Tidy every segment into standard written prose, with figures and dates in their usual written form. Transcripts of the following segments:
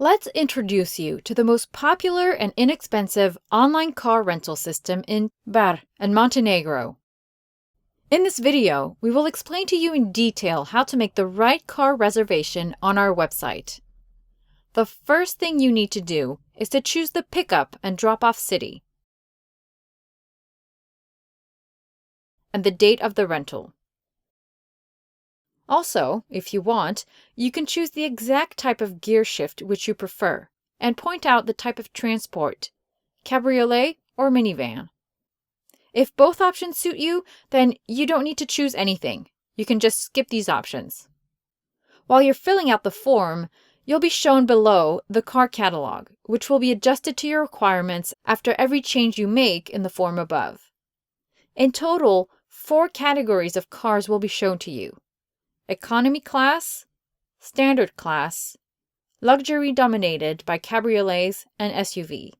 Let's introduce you to the most popular and inexpensive online car rental system in Bar and Montenegro. In this video, we will explain to you in detail how to make the right car reservation on our website. The first thing you need to do is to choose the pickup and drop-off city and the date of the rental. Also, if you want, you can choose the exact type of Gearshift which you prefer and point out the type of transport, cabriolet or minivan. If both options suit you, then you don't need to choose anything. You can just skip these options. While you're filling out the form, you'll be shown below the car catalog, which will be adjusted to your requirements after every change you make in the form above. In total, 4 categories of cars will be shown to you: economy class, standard class, luxury dominated by cabriolets and SUV.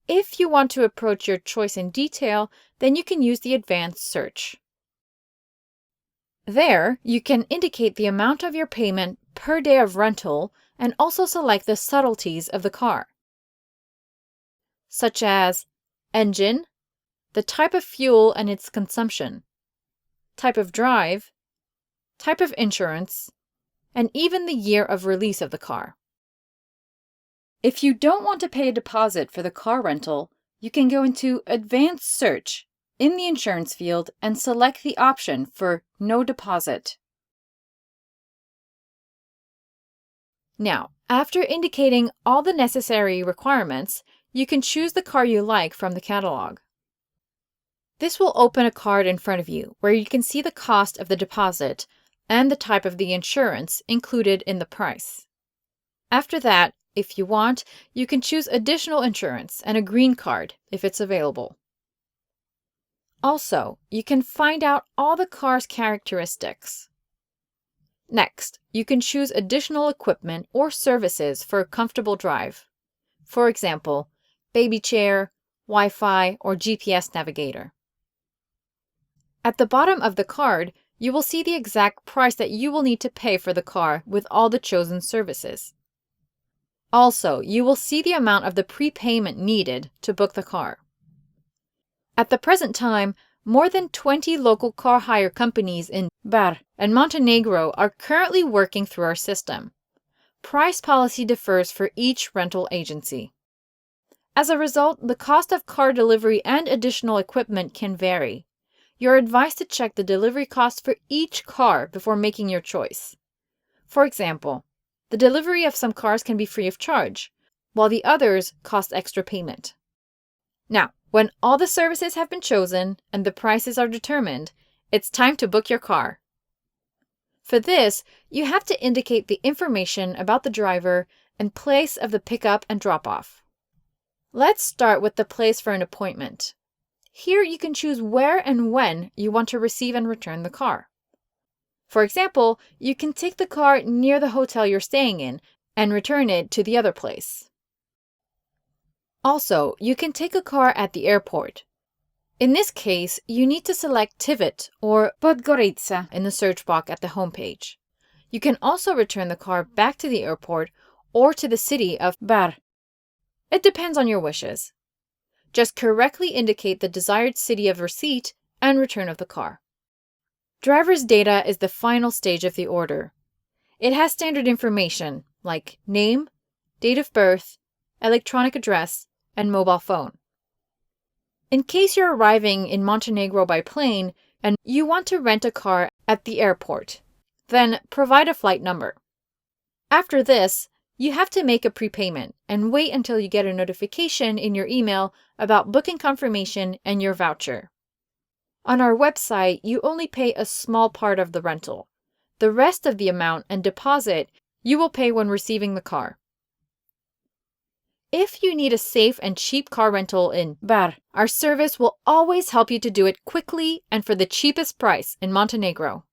If you want to approach your choice in detail, then you can use the advanced search. There, you can indicate the amount of your payment per day of rental and also select the subtleties of the car, such as engine, the type of fuel and its consumption, type of drive, type of insurance, and even the year of release of the car. If you don't want to pay a deposit for the car rental, you can go into Advanced Search in the Insurance field and select the option for No Deposit. Now, after indicating all the necessary requirements, you can choose the car you like from the catalog. This will open a card in front of you where you can see the cost of the deposit and the type of the insurance included in the price. After that, if you want, you can choose additional insurance and a green card if it's available. Also, you can find out all the car's characteristics. Next, you can choose additional equipment or services for a comfortable drive. For example, baby chair, Wi-Fi, or GPS navigator. At the bottom of the card, you will see the exact price that you will need to pay for the car with all the chosen services. Also, you will see the amount of the prepayment needed to book the car. At the present time, more than 20 local car hire companies in Bar and Montenegro are currently working through our system. Price policy differs for each rental agency. As a result, the cost of car delivery and additional equipment can vary. You're advised to check the delivery cost for each car before making your choice. For example, the delivery of some cars can be free of charge, while the others cost extra payment. Now, when all the services have been chosen and the prices are determined, it's time to book your car. For this, you have to indicate the information about the driver and place of the pickup and drop-off. Let's start with the place for an appointment. Here you can choose where and when you want to receive and return the car. For example, you can take the car near the hotel you're staying in and return it to the other place. Also, you can take a car at the airport. In this case, you need to select Tivit or Podgorica in the search box at the homepage. You can also return the car back to the airport or to the city of Bar. It depends on your wishes. Just correctly indicate the desired city of receipt and return of the car. Driver's data is the final stage of the order. It has standard information like name, date of birth, electronic address, and mobile phone. In case you're arriving in Montenegro by plane and you want to rent a car at the airport, then provide a flight number. After this, you have to make a prepayment and wait until you get a notification in your email about booking confirmation and your voucher. On our website, you only pay a small part of the rental. The rest of the amount and deposit you will pay when receiving the car. If you need a safe and cheap car rental in Bar, our service will always help you to do it quickly and for the cheapest price in Montenegro.